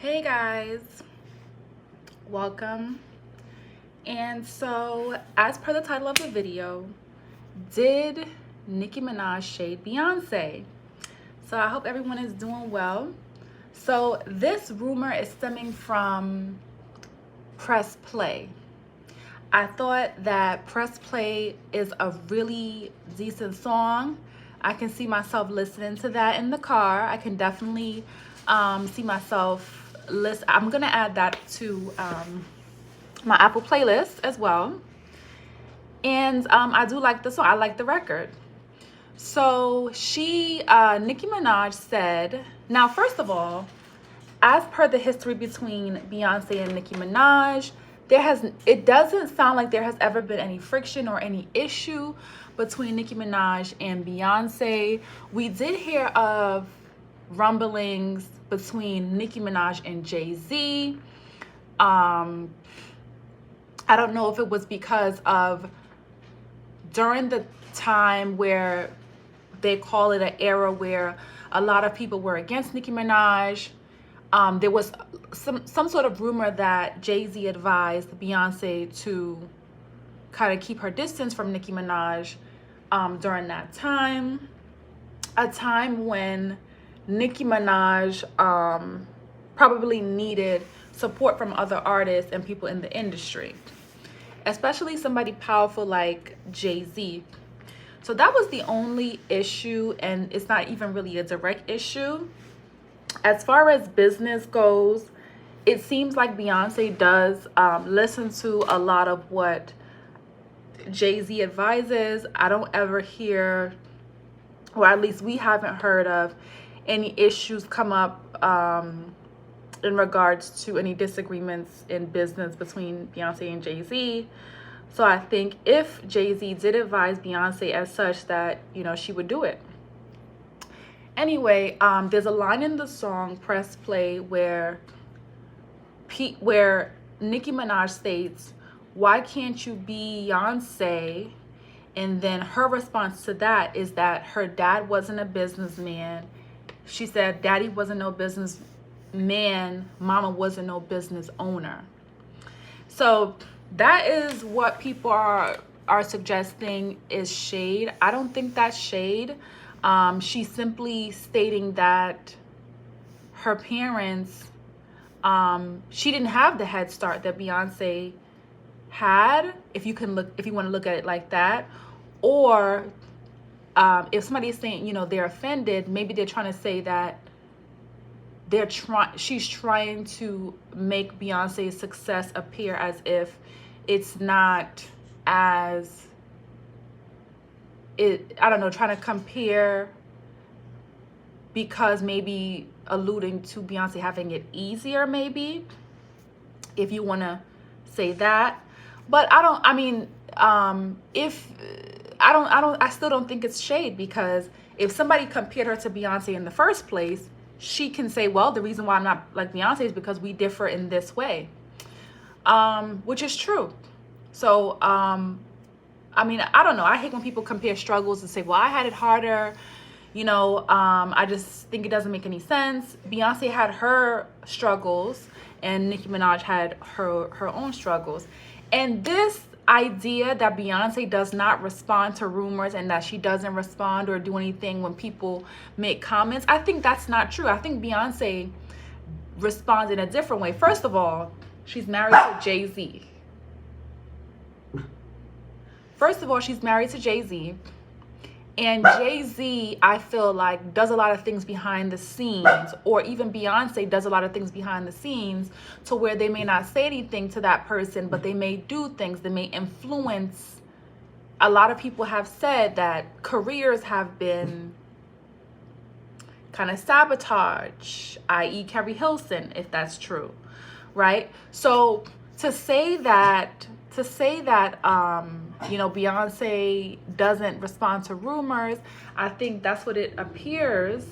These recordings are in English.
Hey guys, welcome. And so, as per the title of the video, did Nicki Minaj shade Beyonce? So I hope everyone is doing well. So this rumor is stemming from Press Play. I thought that Press Play is a really decent song. I can see myself listening to that in the car. I can definitely see myself listen. I'm gonna add that to my Apple playlist as well. And I do like the song. I like the record. So Nicki Minaj said, now first of all, as per the history between Beyonce and Nicki Minaj, it doesn't sound like there has ever been any friction or any issue between Nicki Minaj and Beyonce. We did hear of rumblings between Nicki Minaj and Jay-Z. I don't know if it was because of during the time where they call it an era where a lot of people were against Nicki Minaj. There was some sort of rumor that Jay-Z advised Beyonce to kind of keep her distance from Nicki Minaj during that time. A time when Nicki Minaj probably needed support from other artists and people in the industry, especially somebody powerful like Jay-Z. So that was the only issue, and it's not even really a direct issue. As far as business goes, it seems like Beyonce does listen to a lot of what Jay-Z advises. I don't ever hear, or at least we haven't heard of, any issues come up in regards to any disagreements in business between Beyonce and Jay-Z. So I think if Jay-Z did advise Beyonce as such, that, you know, she would do it. Anyway, there's a line in the song Press Play where Nicki Minaj states, "Why can't you be Beyonce?" And then her response to that is that her dad wasn't a businessman. She said daddy wasn't no businessman, mama wasn't no business owner. So that is what people are suggesting is shade. I don't think that's shade. She's simply stating that her parents, she didn't have the head start that Beyonce had, if you want to look at it like that. Or if somebody is saying, you know, they're offended, maybe they're trying to say that she's trying to make Beyonce's success appear as if it's not as I don't know, trying to compare, because maybe alluding to Beyonce having it easier, maybe, if you want to say that. But I still don't think it's shade, because if somebody compared her to Beyonce in the first place, she can say, well, the reason why I'm not like Beyonce is because we differ in this way, which is true. So, I don't know. I hate when people compare struggles and say, well, I had it harder. You know, I just think it doesn't make any sense. Beyonce had her struggles and Nicki Minaj had her own struggles. And this idea that Beyonce does not respond to rumors and that she doesn't respond or do anything when people make comments, I think that's not true. I think Beyonce responds in a different way. First of all, she's married to Jay-Z. And Jay-Z, I feel like, does a lot of things behind the scenes, or even Beyonce does a lot of things behind the scenes, to where they may not say anything to that person, but they may do things, they may influence. A lot of people have said that careers have been kind of sabotaged, i.e. Carrie Hilson, if that's true, right? So to say that you know, Beyonce doesn't respond to rumors, I think that's what it appears.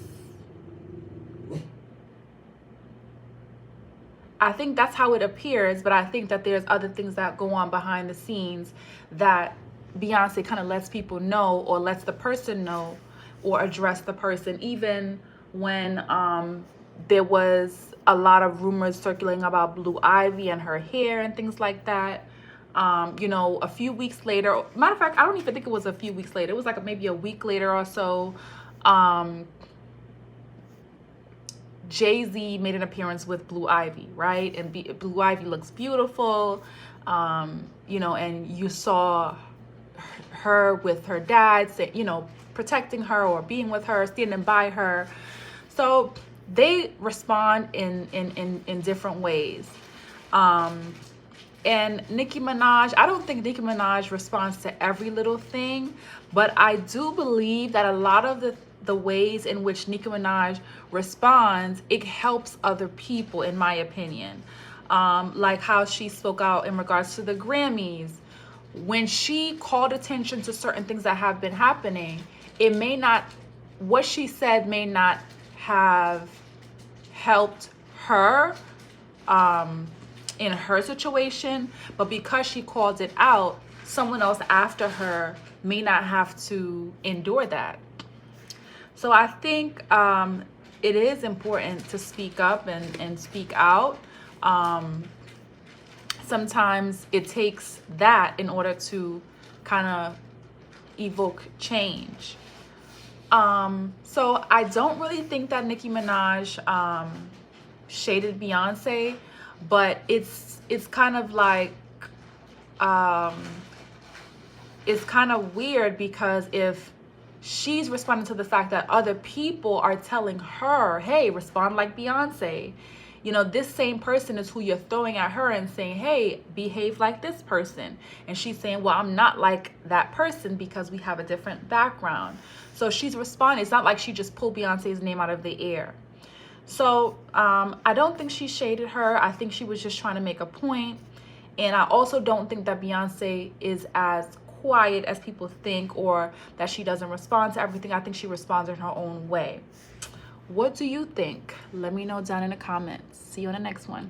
I think that's how it appears, but I think that there's other things that go on behind the scenes that Beyonce kind of lets people know, or lets the person know, or address the person, even when there was a lot of rumors circulating about Blue Ivy and her hair and things like that. You know, a few weeks later, matter of fact, I don't even think it was a few weeks later. It was like maybe a week later or so. Jay-Z made an appearance with Blue Ivy, right? And Blue Ivy looks beautiful, you know, and you saw her with her dad, you know, protecting her or being with her, standing by her. So they respond in different ways. And Nicki Minaj, I don't think Nicki Minaj responds to every little thing, but I do believe that a lot of the ways in which Nicki Minaj responds, it helps other people, in my opinion. Like how she spoke out in regards to the Grammys. When she called attention to certain things that have been happening, it may not, what she said may not have helped her in her situation, but because she called it out, someone else after her may not have to endure that. So I think it is important to speak up and speak out. Sometimes it takes that in order to kind of evoke change. So I don't really think that Nicki Minaj shaded Beyonce, but it's kind of like it's kind of weird, because if she's responding to the fact that other people are telling her, hey, respond like Beyonce, you know, this same person is who you're throwing at her and saying, hey, behave like this person. And she's saying, well, I'm not like that person because we have a different background. So she's responding. It's not like she just pulled Beyonce's name out of the air. So I don't think she shaded her. I think she was just trying to make a point. And I also don't think that Beyonce is as quiet as people think, or that she doesn't respond to everything. I think she responds in her own way. What do you think? Let me know down in the comments. See you on the next one.